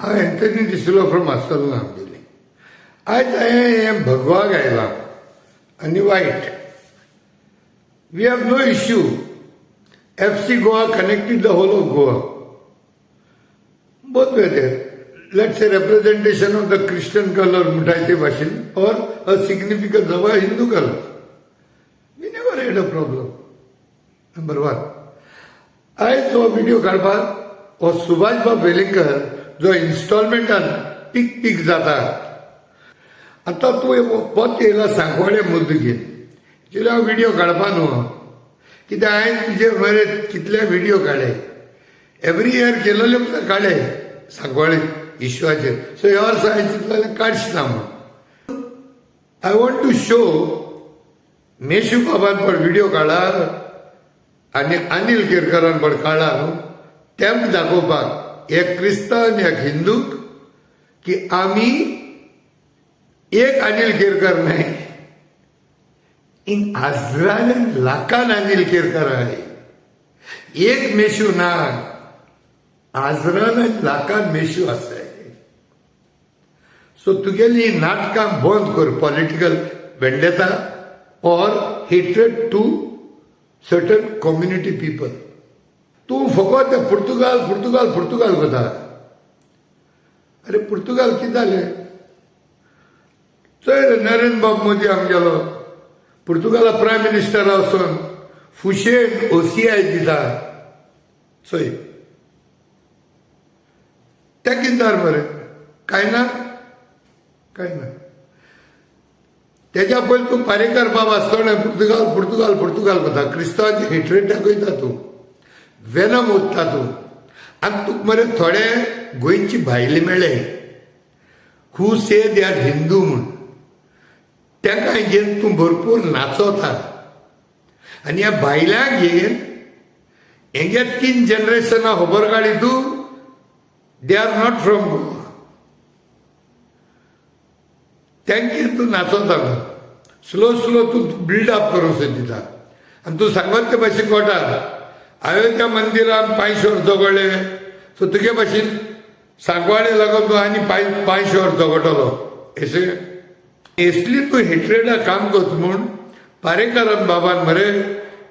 हांव Anthony डिसिलो from आसतलो आमगेली. आयज हांवें हें भगवा घायलां आनी वायट. We have no issue. FC Goa connected the whole of Goa. Both were there. Let's say representation of the Christian color म्हणटाय भाशेन or a significance of a Hindu color. We never had a problem. Number one. आयज हो video काडपाक हो सुभाष बाब वेलिंगकर जो इन्स्टॉलमेंटान peak जाता. आतां तूं पोत येयला सांकवाडे मुद्दगीर जिल्लो हांव व्हिडिओ काडपा न्हू कित्याक हांवें तुजे मरे कितले व्हिडिओ काडले. एवरी इयर केलोले काडले सांकवाडे इश्यूआचेर. सो ह्या वर्सा हांवें चिंतलें काडचें ना म्हणून. I want to show Meshu बाबान पण व्हिडिओ काडला आनी अनिल केरकरान पण काडला न्हू. तेंक दाखोवपाक एक क्रिस्तांव आनी एक हिंदूक की आमी एक अनिल केरकर न्हय, इन हजारांनी लाखान अनिल केरकर आहे. एक मेशू ना, हजारांनी लाखान मेशू आसाय. सो तुगेली नाटकां बंद कर. पॉलिटिकल वेंडेता और hatred to certain community people. तूं फकत पुर्तुगाल पुर्तुगाल पुर्तुगाल कोता. अरे पुर्तुगाल कितें जालें? चोय नरेंद्र बाब मोदी आमगेलो पुर्तुगाला प्रायम मिनिस्टर वचून फुशेन OCI दिता. चोय तें कितें जालें मरे? कांय ना, कांय ना. तेज्या पयलीं तूं पारेकर बाब आसतना पुर्तुगाल पुर्तुगाल पुर्तुगाल कोता. क्रिस्तांवांची हेट्रेड दाखयता तूं, वेनम ओतता तूं. आनी तुका मरे थोडे गोंयची भायले मेळ्ळे हू से दे आर हिंदू म्हूण. तांकां घेवन तूं भरपूर नाचोता. आनी ह्या भायल्यांक घेवन हेंगे 3 जनरेशनां खबर काडी तूं. They are not from Goa. तांकां तूं नाचोता. स्लो स्लो तूं बिल्डअप करूंक दिता. आनी तूं सांगत ते भाशेन कोटा अयोध्या मंदिरान 500 वर्स जगडले. सो तुगे भाशेन सांकवाडे लागून तूं आनी 500 वर्स जगडटलो. अशें असली तूं हेट्रेडा काम करत म्हूण पारेकरान बाबान मरे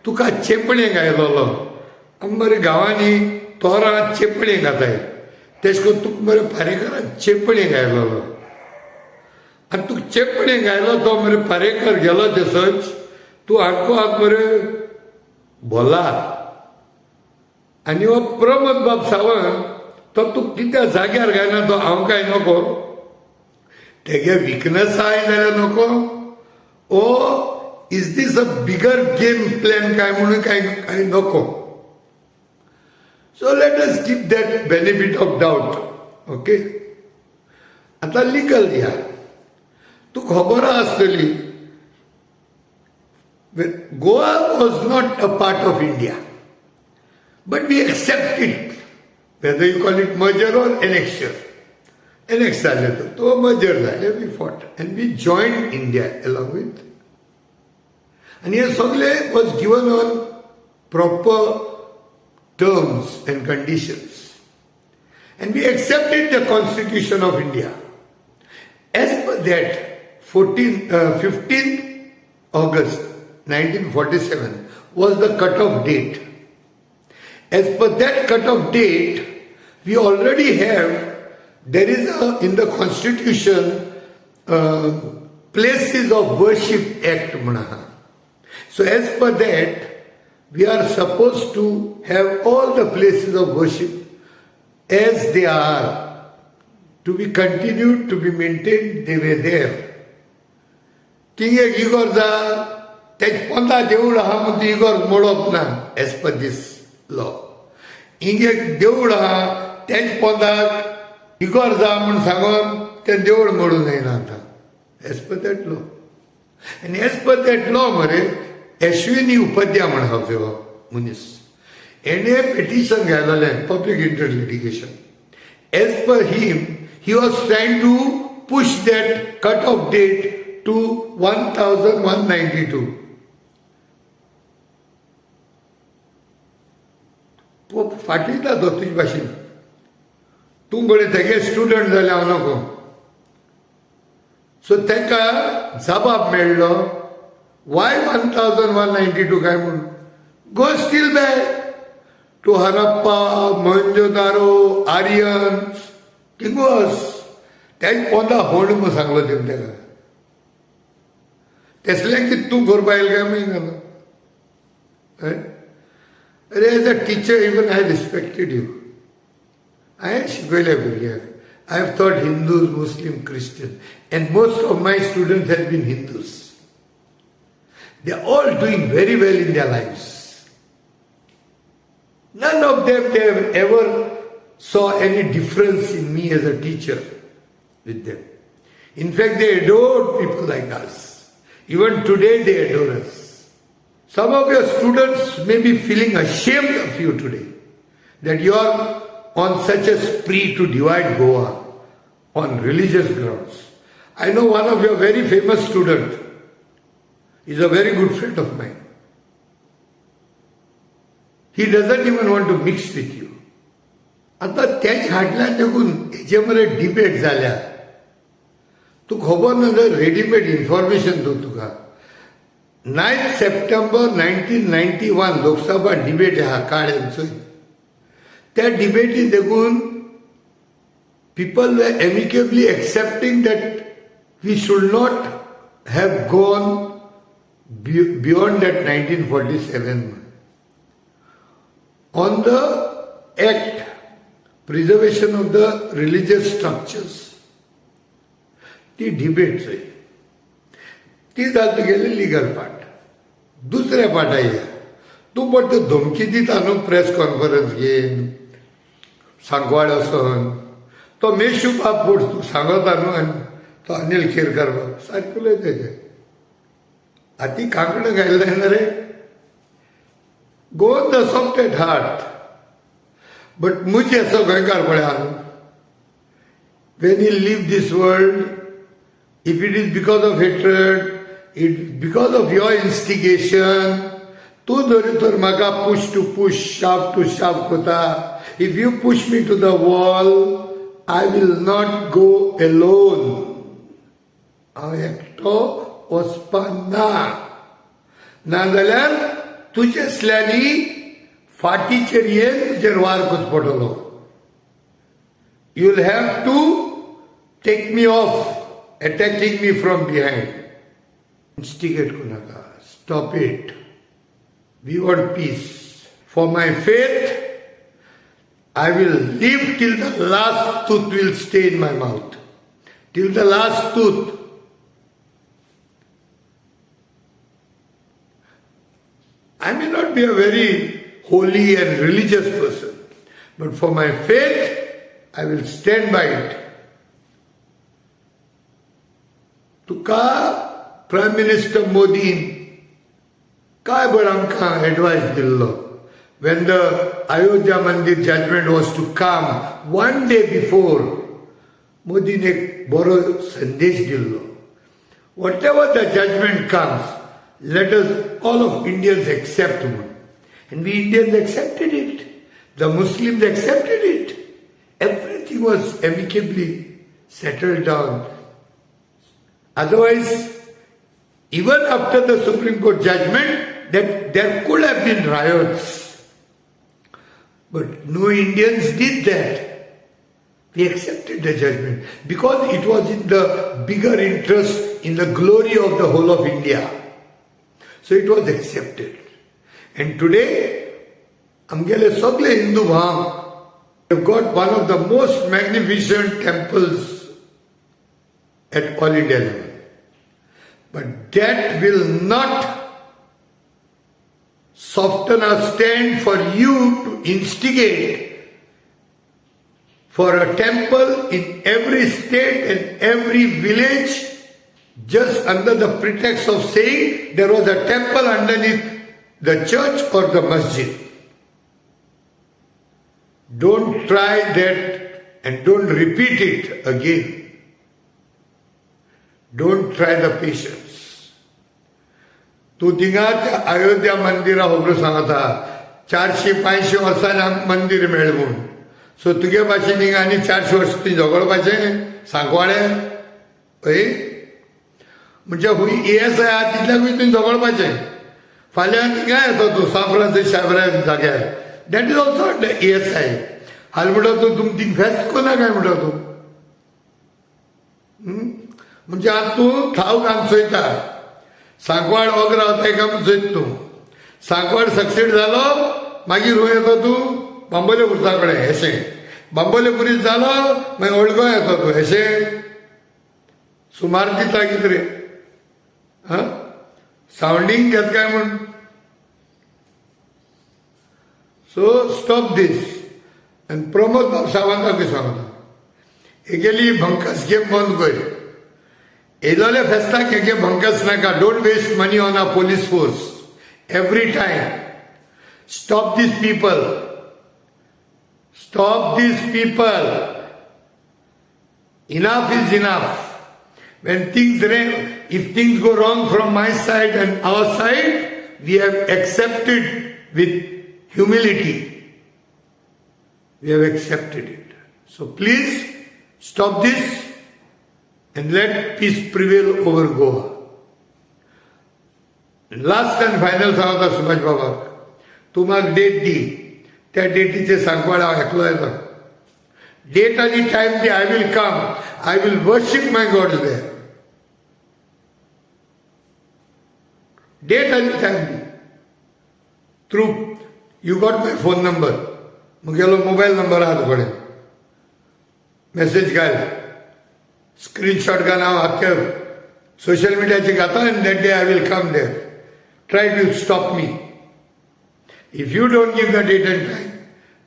तुका चेपणे घायलोलो. आमी मरे गांवांनी तोरां चेपणे घाताय. तेश कोन्न तुका मरे पारेकरान चेपणे घायलोलो. आनी तुका चेपणे घायलो तो मरे पारेकर गेलो थंयसर. तूं आख्खो हात मरे भोला. आनी हो प्रमोद बाब सावंत तो तुका कित्या जाग्यार घायना तो हांव काय नको. तेगे विकनस आहाय जाल्यार नको. Oh is this a bigger game plan काय म्हणून काय नको. So let us keep that benefit of doubt. Okay. आतां लिगल या तुका खबर आसतली Goa was not a part of India but we accept it. Whether you call it merger or annexation. Annex जाले तो मर्जर जाले. We fought and we join India along with. आनी हे सगळे was given on proper terms and conditions. And we accepted the constitution of India. As per that 15th August 1947 was the cut-off date. As per that cut-off date, we already have, there is in the constitution places of worship act. So as per that, we are supposed to have all the places of worship as they are to be continued, to be maintained. They were there. Thing एक Igor जा तेज 15 देवूळ आहा म्हणून Igor मोडप ना. As per दीस law हिंग एक देवूळ आहा तेज 15 इगोर जा म्हणून सांगून तें देवूळ मोडूं जायना आतां. As per that law. आनी एज पर दॅट लॉ मरे अश्विनी उपाध्याय म्हण आहा जो मनीस हेणे पिटिशन घायलेलें public interest litigation. As per him he was trying to push that cut off date to 1192. फाटयता तो तुजे भाशेन. तूं गळे तेगे स्टुडंट जाले हांव नको. सो ताका जबाब मेळ्ळो वाय 1192 काय म्हणून. Go still back to Harappa, Mohenjodaro, Aryans, thing was. तेच पोंदा होंड म्हणून सांगलो तेमी ताका. तेसल्यांक कितें तूं करपा येयलें काय म्हणून घालो. अरे as a teacher even I respected you. हांवें शिकयल्या भुरग्यांक. I have taught Hindus, Muslim, Christian, and most of my students have been Hindus. They are all doing very well in their lives. None of them they have ever saw any difference in me as a teacher with them. In fact, they adore people like us. Even today they adore us. Some of your students may be feeling ashamed of you today, that you are on such a spree to divide Goa on religious grounds. I know one of your very famous student is a very good friend of mine. He doesn't even want to mix with you. आता त्याच हाटल्यान देखून हेचे मरे debate जाल्या. तू खबर ना जर रेडीमेड इन्फॉर्मेशन दो तुका. 9 September 1991 लोकसभा डिबेट आहा काळ्यांचो. त्या डिबेटीन देखून people were amicably accepting that we should not have gone beyond that 1947. On the act, preservation of the religious structures. ती डिबेट जाय. ती जाता गेली लिगल पार्ट. दुसऱ्या पार्टा या तूं बट धमकी दिता न्हू प्रेस कॉन्फरन्स घेवन सांकवाड वचोन. तो मेशू बाप पोट तू सांगता न्हू आनी तो अनिल केरकर बाब सारकें उलयता तेजे. हाती कांकणां घायलें ना रे. Go on the soft at heart. But मुझे असो गोंयकार पळय न्हू. When you leave this world, if it is because of hatred, it because of your instigation, तूं जरी तर म्हाका push to push, shove to shove कोता. If you push me to the wall, I will not go alone. हांव एकटो वचपाना. नाजाल्यार तुजेसल्यांनी फाटीचेर येवन तुजेर वार कसो पडटलो. You will have to take me off, attacking me from behind. Instigate kunaka. Stop it. We want peace. For my faith, I will live till the last tooth will stay in my mouth. Till the last tooth. I may not be a very holy and religious person, but for my faith, I will stand by it. Tuka Prime Minister Modi काय बरं आमकां advice दिल्लो. When the Ayodhya Mandir judgment was to come, one day before, Modi ne boro sandesh dillo. Whatever the judgment comes, let us all of Indians accept it. And we Indians accepted it. The Muslims accepted it. Everything was amicably settled down. Otherwise, even after the Supreme Court judgment, that there could have been riots. But no Indians did that. We accepted the judgment because it was in the bigger interest, in the glory of the whole of India. So it was accepted. And today, Amgele Sogle Hindu Bham have got one of the most magnificent temples at all India level. But that will not soften our stand for you to instigate for a temple in every state and every village just under the pretext of saying there was a temple underneath the church or the masjid. Don't try that and don't repeat it again. Don't try the patience. तू थिंगा अयोध्या मंदिरा खबर सांगता 400-500 वर्सांनी आमकां मंदिर मेळ्ळें म्हूण. सो तुगे भाशेन हिंगा आनी 400 वर्स तुवें झगडपाचें सांकवाडे हय म्हणजे हुंय ASI आहा तितल्याकूय तुवें झगडपाचें फाल्यां थिंगा येतो तूं सांफ्रांसीस शाबरा जाग्यार दॅट इज ऑल्सो ASI हाल म्हणटा तूं तुमी थिंग फेस्त कोना काय म्हणटा तूं म्हणजे आतां तूं थावक हांगा चोयता सांकवाड ओग रावता एका चोयत तूं सांकवाड सक्सेड जालो मागीर हूंय येतो तूं बांबोले पुरसा कडेन अशें बांबोले पुरीस जालो मागीर ओल्ड गोंय येतो तूं अशें सुमार दिता कितें रे सावंडींग घेत काय म्हूण सो स्टॉप दीस आनी प्रमोद सावंताकूय सांगता हेगेली भंकस गेम बंद कर येयलोले फेस्ताक हेगे भंकस नाका don't waste money on a police force every time stop these people stop these people enough is enough when if things go wrong from my side and our side we have accepted with humility we have accepted it so please stop this and let peace prevail over Goa and last and final सांगता सुभाष बाबाक तूं म्हाका date दी त्या डेटीचे सांकवाड हांव एकलो येता date आनी time the I will come I will worship my God there date and time through you got my phone number मुगेलो mobile number आहा तुकडे मेसेज घाल स्क्रीनशॉट घाल हांव आख्या सोशल मिडियाचेर घाता and that day I will come there try to stop me if you don't give the date and time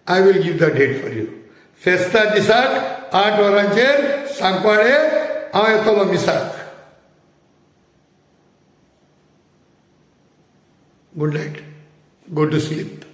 I will give the date for you फेस्ता दिसाक 8 वरांचेर सांकवाडे हांव येतलो मिसाक Good night. Go to sleep.